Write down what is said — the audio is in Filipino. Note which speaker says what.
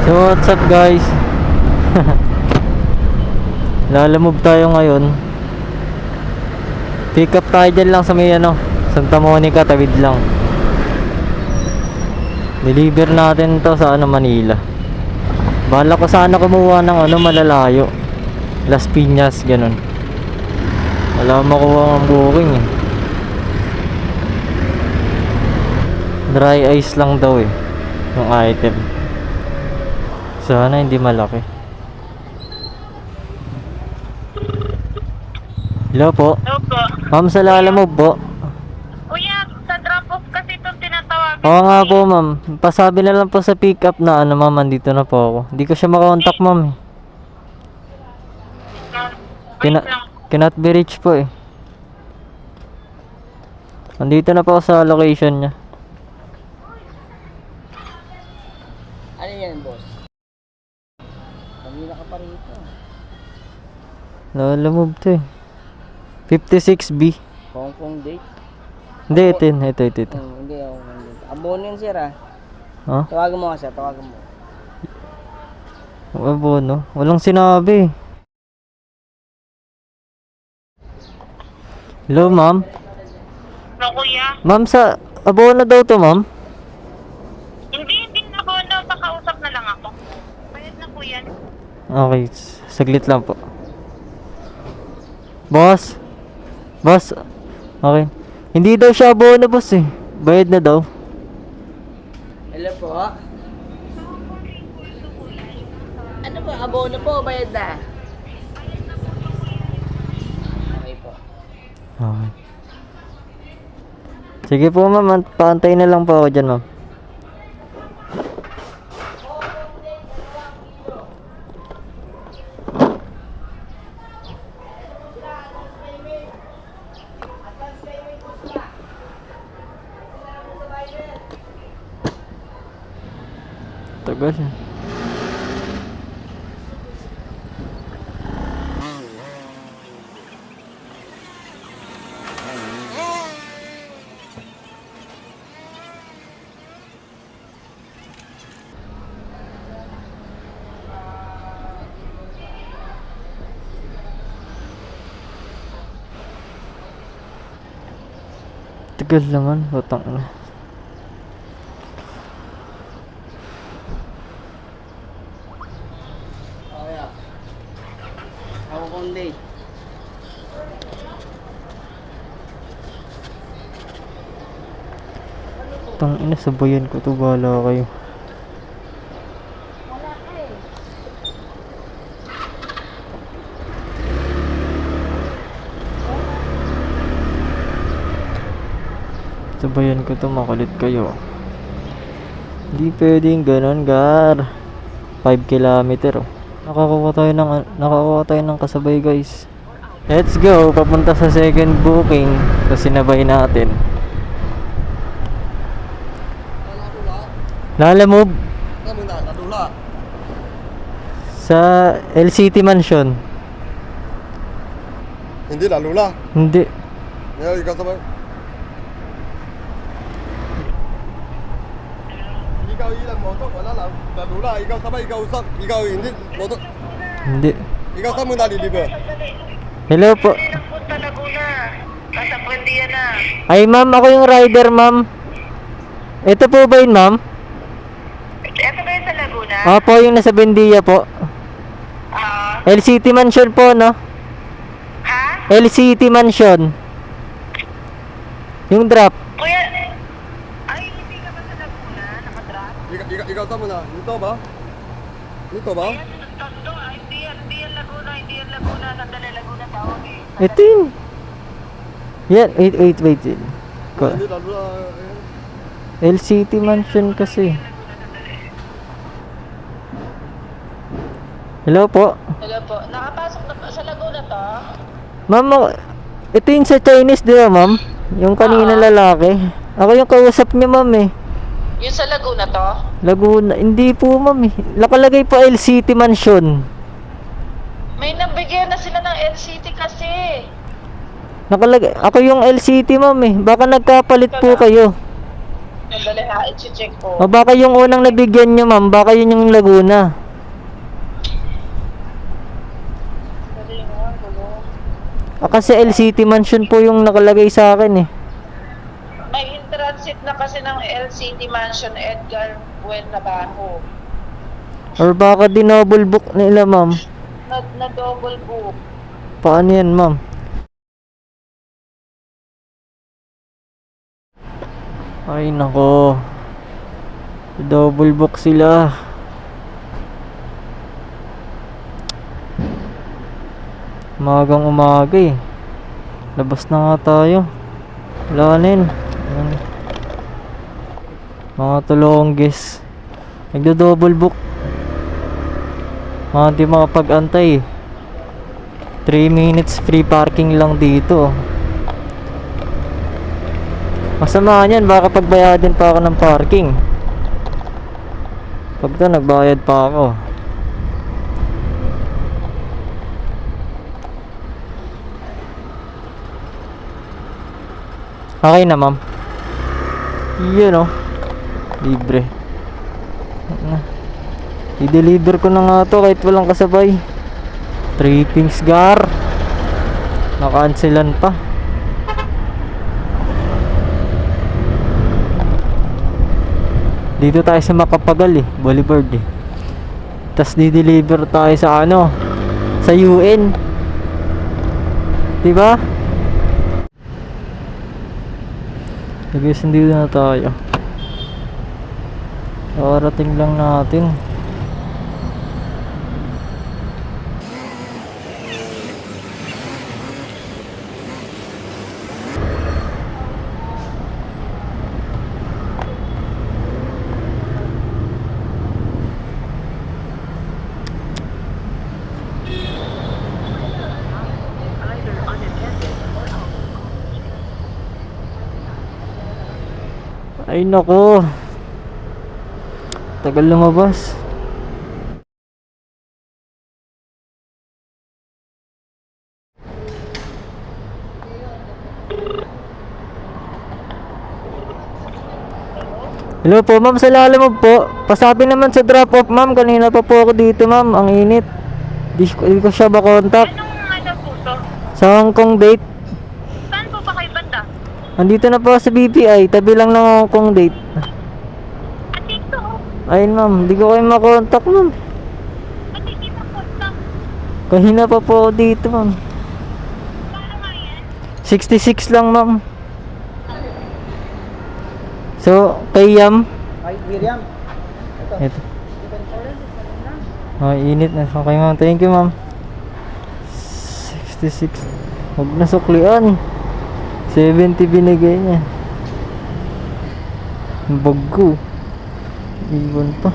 Speaker 1: So what's up guys? Lalamove tayo ngayon. Pick up tayo dyan lang sa may Santa Monica, tawid lang. Deliver natin to sa Manila. Bahala ko sana kumuha ng malalayo, Las Piñas, ganun. Wala makuha ang booking eh. Dry ice lang daw eh yung item. Sana hindi malaki. Hello po.
Speaker 2: Hello po.
Speaker 1: Ma'am, sa Lalamove po.
Speaker 2: Kuya, sa drop-off kasi itong tinatawagan.
Speaker 1: Oo nga po ma'am. Pasabi na lang po sa pick up na ma'am, andito na po ako. Hindi ko siya makontak ma'am eh. Cannot be reached po eh. Andito na po ako sa location niya.
Speaker 3: Ano yan, boss? Kanina ka pa rito.
Speaker 1: Lalamove to eh. 56B.
Speaker 3: Hong Kong date?
Speaker 1: Hindi, ito.
Speaker 3: Hindi ako Hong Kong. Abono yun, sir, ah.
Speaker 1: Huh?
Speaker 3: Tawagan mo ka, sir. Tawagan mo.
Speaker 1: Abono? Walang sinabi. Hello, ma'am.
Speaker 2: No, kuya.
Speaker 1: Ma'am, sa abono daw to, ma'am?
Speaker 2: Hindi na ako. Pakausap na lang ako. Bayad na po yan.
Speaker 1: Okay, saglit lang po. Boss? Okay. Hindi daw siya abono, boss eh. Bayad na daw.
Speaker 3: Hello po. Ano po? Abono po o bayad na? Okay po.
Speaker 1: Okay. Sige po ma'am, paantay na lang po ako dyan ma'am. Tagal yan. Tagal naman, utang na.
Speaker 3: Okay, ah. Hong Kong date.
Speaker 1: Utang ina, sabayan ko to, bahala kayo. Sabayan ko to, makulit kayo. Hindi pwedeng ganon, gar. 5 kilometer oh. Nakakuha tayo ng kasabay guys. Let's go, papunta sa second booking. So sinabay natin. Lalamove sa LCT Mansion.
Speaker 4: Hindi, lalula.
Speaker 1: Hindi.
Speaker 4: Ngayon, ikaw sabay. Ikaw ilang moto, wala lang. Lalula, ikaw sabay, ikaw usap. Ikaw hindi, moto.
Speaker 1: Hindi.
Speaker 4: Ikaw saan mo nalilibre?
Speaker 1: Hello po.
Speaker 2: Punta Laguna. Nasa Buendia na.
Speaker 1: Ay ma'am, ako yung rider ma'am. Ito po ba yun ma'am?
Speaker 2: Ito ba yung sa Laguna?
Speaker 1: Opo, yung nasa Bendia po. LCT Mansion po, no?
Speaker 2: Ha?
Speaker 1: LCT Mansion. Yung drop.
Speaker 2: Kuya, ay hindi ka ba sa Laguna? Nakadrop?
Speaker 4: Ikaw saan mo na? Dito ba? Dito ba?
Speaker 2: Tatlo, hindi yan Laguna. Sandali Laguna tawag eh.
Speaker 1: Ito yun. Yan, wait.
Speaker 4: Hindi, lalula.
Speaker 1: LCT Mansion kasi. Hello po.
Speaker 2: Hello po. Nakapasok na po sa Laguna to?
Speaker 1: Ma'am, ito yung sa Chinese, di ba ma'am? Yung kanina lalaki. Ako yung kausap niya ma'am eh.
Speaker 2: Yung sa Laguna to?
Speaker 1: Laguna, hindi po ma'am eh. Nakalagay pa LCT Mansion.
Speaker 2: May nabigyan na sila ng LCT kasi.
Speaker 1: Nakalagay, ako yung LCT ma'am eh. Baka nagkapalit po kayo.
Speaker 2: Sandali ha, i-check ko.
Speaker 1: O baka yung unang nabigyan nyo ma'am, baka yun yung Laguna.
Speaker 2: Sandali nga, gulo.
Speaker 1: Kasi LCT Mansion po yung nakalagay sa akin eh.
Speaker 2: May in-transit na kasi ng LCT Mansion Edgar Buen Nabajo.
Speaker 1: Or baka dinouble book nila ma'am.
Speaker 2: Na double book.
Speaker 1: Paano yan ma'am? Ay nako. Double book sila. Umagang umaga eh. Labas na nga tayo. Wala na yun. Ayan. Mga tulonggis. Nagdo-double book. Mga di makapag-antay eh. 3 minutes free parking lang dito. Masama yan, baka pagbayadin pa ako ng parking. Pagka nagbayad pa ako. Okay na ma'am. Yun oh. Libre. I-deliver ko na nga to kahit walang kasabay. Trippings gar. Nakancelan pa. Dito tayo sa Makapagal eh, Boulevard eh. Tapos di-deliver tayo sa ano, sa UN. Diba? Guys, dito na tayo. Karating lang natin. Ay nako. Tagal lumabas. Hello po ma'am, sa Lalamove po. Pasabi naman sa drop off ma'am. Kanina pa po ako dito ma'am. Ang init. Di ko siya ba-contact.
Speaker 2: Anong ano po to?
Speaker 1: Sa Hong Kong date.
Speaker 2: Saan po ba kayo banda?
Speaker 1: Andito na po ako sa BPI. Tabi lang ng Hong Kong date.
Speaker 2: At dito,
Speaker 1: Ayun ma'am, di ko kayo makontak ma'am.
Speaker 2: at hindi mo po ito.
Speaker 1: Kanina pa po ako dito ma'am.
Speaker 2: Paano nga yan?
Speaker 1: 66 lang ma'am. So, kay Yam.
Speaker 3: Ay, Miriam.
Speaker 1: Ito. Ay, init na. Okay ma'am, thank you ma'am. 66. Huwag na suklian. 70 binigay niya. Bago. Iwan pa.